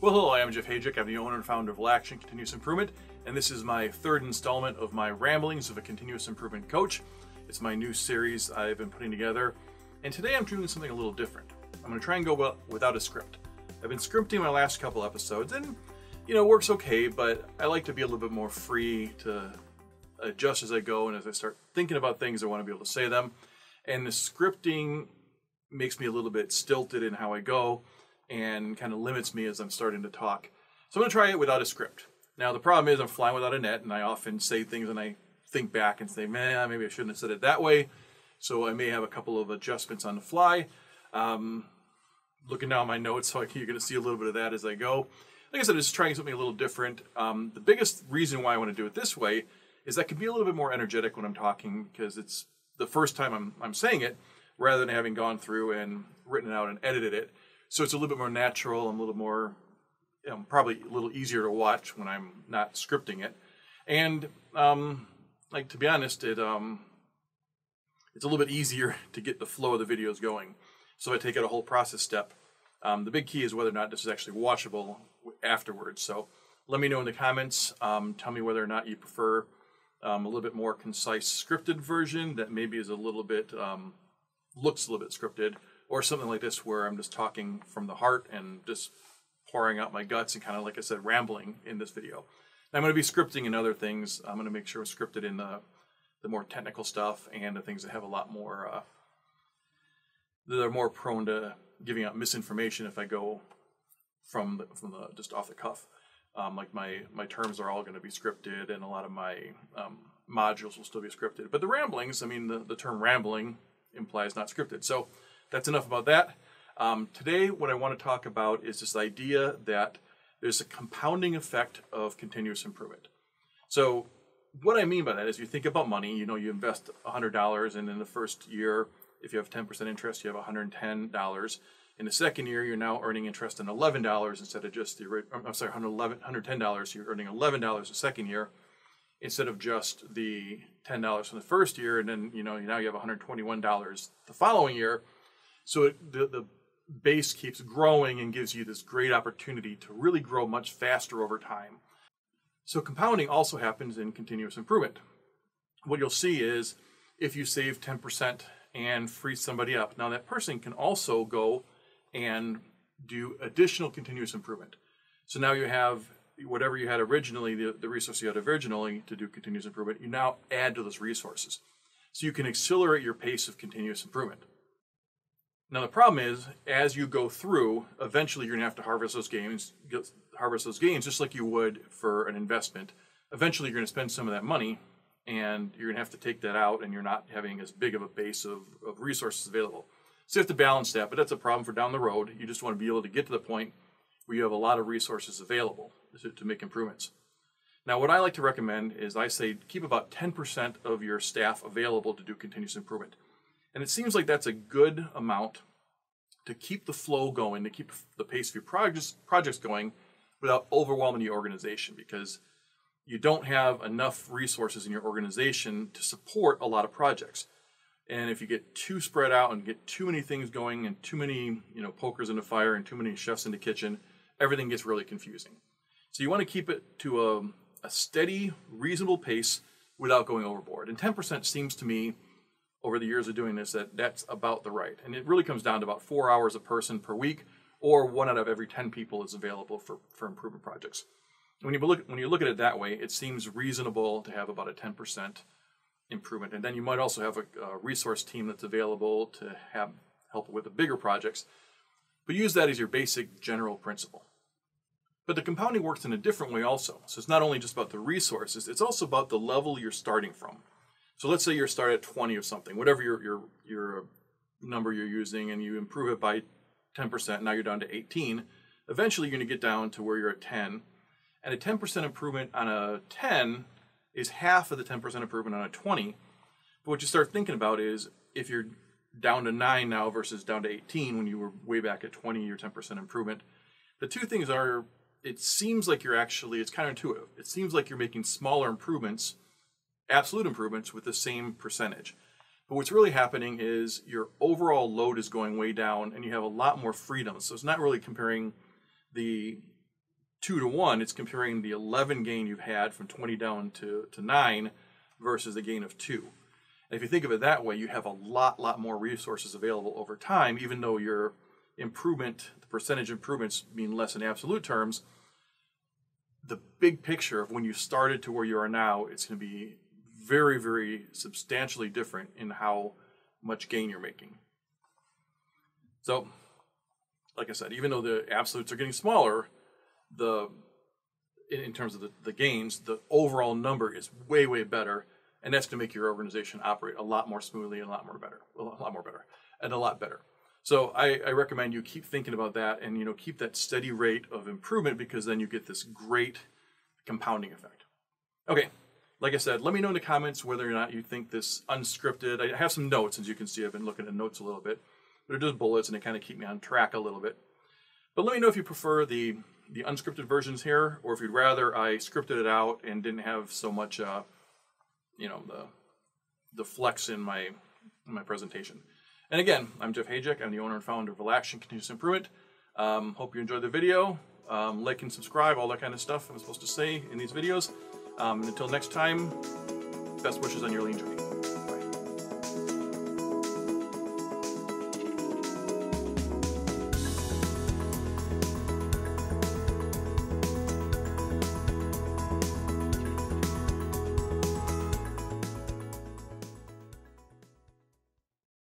Well, hello, I'm Jeff Hayek. I'm the owner and founder of Laction Continuous Improvement, and this is my third installment of my Ramblings of a Continuous Improvement Coach. It's my new series I've been putting together, and today I'm doing something a little different. I'm going to try and go without a script. I've been scripting my last couple episodes, and it works okay, but I like to be a little bit more free to adjust as I go, and as I start thinking about things, I want to be able to say them. And the scripting makes me a little bit stilted in how I go, and kind of limits me as I'm starting to talk. So I'm going to try it without a script. Now the problem is I'm flying without a net, and I often say things and I think back and say, man, maybe I shouldn't have said it that way. So I may have a couple of adjustments on the fly. Looking down my notes, so you're going to see a little bit of that as I go. Like I said, just trying something a little different. The biggest reason why I want to do it this way is I can be a little bit more energetic when I'm talking, because it's the first time I'm saying it, rather than having gone through and written it out and edited it. So it's a little bit more natural and a little more, probably a little easier to watch when I'm not scripting it. And to be honest, it's a little bit easier to get the flow of the videos going. So I take out a whole process step. The big key is whether or not this is actually watchable afterwards. So let me know in the comments. Tell me whether or not you prefer a little bit more concise scripted version that maybe is a little bit, looks a little bit scripted, or something like this where I'm just talking from the heart and just pouring out my guts and kind of, like I said, rambling in this video. And I'm going to be scripting in other things. I'm going to make sure it's scripted in the more technical stuff and the things that have a lot more, that are more prone to giving out misinformation if I go from the just off the cuff. Like my terms are all going to be scripted, and a lot of my modules will still be scripted. But the ramblings, I mean, the term rambling implies not scripted. So that's enough about that. Today, what I want to talk about is this idea that there's a compounding effect of continuous improvement. So what I mean by that is, you think about money, you invest $100, and in the first year, if you have 10% interest, you have $110. In the second year, you're now earning interest on $11 instead of just $110. You're earning $11 the second year instead of just the $10 from the first year, and then now you have $121 the following year. So the base keeps growing and gives you this great opportunity to really grow much faster over time. So compounding also happens in continuous improvement. What you'll see is, if you save 10% and free somebody up, now that person can also go and do additional continuous improvement. So now you have whatever you had originally, the resource you had originally to do continuous improvement, you now add to those resources. So you can accelerate your pace of continuous improvement. Now the problem is, as you go through, eventually you're going to have to harvest those gains just like you would for an investment. Eventually you're going to spend some of that money, and you're going to have to take that out, and you're not having as big of a base of resources available. So you have to balance that, but that's a problem for down the road. You just want to be able to get to the point where you have a lot of resources available to make improvements. Now what I like to recommend is, I say keep about 10% of your staff available to do continuous improvement. And it seems like that's a good amount to keep the flow going, to keep the pace of your projects going without overwhelming your organization, because you don't have enough resources in your organization to support a lot of projects. And if you get too spread out and get too many things going and too many pokers in the fire and too many chefs in the kitchen, everything gets really confusing. So you want to keep it to a steady, reasonable pace without going overboard. And 10% seems to me, over the years of doing this, that's about the right. And it really comes down to about 4 hours a person per week, or 1 out of every 10 people is available for improvement projects. When you look at it that way, it seems reasonable to have about a 10% improvement. And then you might also have a resource team that's available to help with the bigger projects. But use that as your basic general principle. But the compounding works in a different way also. So it's not only just about the resources, it's also about the level you're starting from. So let's say you start at 20 of something, whatever your number you're using, and you improve it by 10%, now you're down to 18. Eventually you're going to get down to where you're at 10. And a 10% improvement on a 10 is half of the 10% improvement on a 20. But what you start thinking about is, if you're down to 9 now versus down to 18 when you were way back at 20, your 10% improvement, the two things are, it seems like it's counterintuitive. It seems like you're making smaller improvements, absolute improvements, with the same percentage. But what's really happening is your overall load is going way down, and you have a lot more freedom. So it's not really comparing the 2 to 1, it's comparing the 11 gain you've had from 20 down to 9 versus a gain of 2. And if you think of it that way, you have a lot more resources available over time, even though your improvement, the percentage improvements mean less in absolute terms. The big picture of when you started to where you are now, it's going to be very substantially different in how much gain you're making. So, like I said, even though the absolutes are getting smaller, in terms of the gains, the overall number is way better, and that's going to make your organization operate a lot more smoothly and a lot more better. So I recommend you keep thinking about that, and keep that steady rate of improvement, because then you get this great compounding effect. Okay, like I said, let me know in the comments whether or not you think this unscripted. I have some notes, as you can see. I've been looking at notes a little bit, but they're just bullets, and they kind of keep me on track a little bit. But let me know if you prefer the unscripted versions here, or if you'd rather I scripted it out and didn't have so much, the flex in my presentation. And again, I'm Jeff Hajek. I'm the owner and founder of Relaxation Continuous Improvement. Hope you enjoyed the video. Like and subscribe, all that kind of stuff I'm supposed to say in these videos. And until next time, best wishes on your lean journey.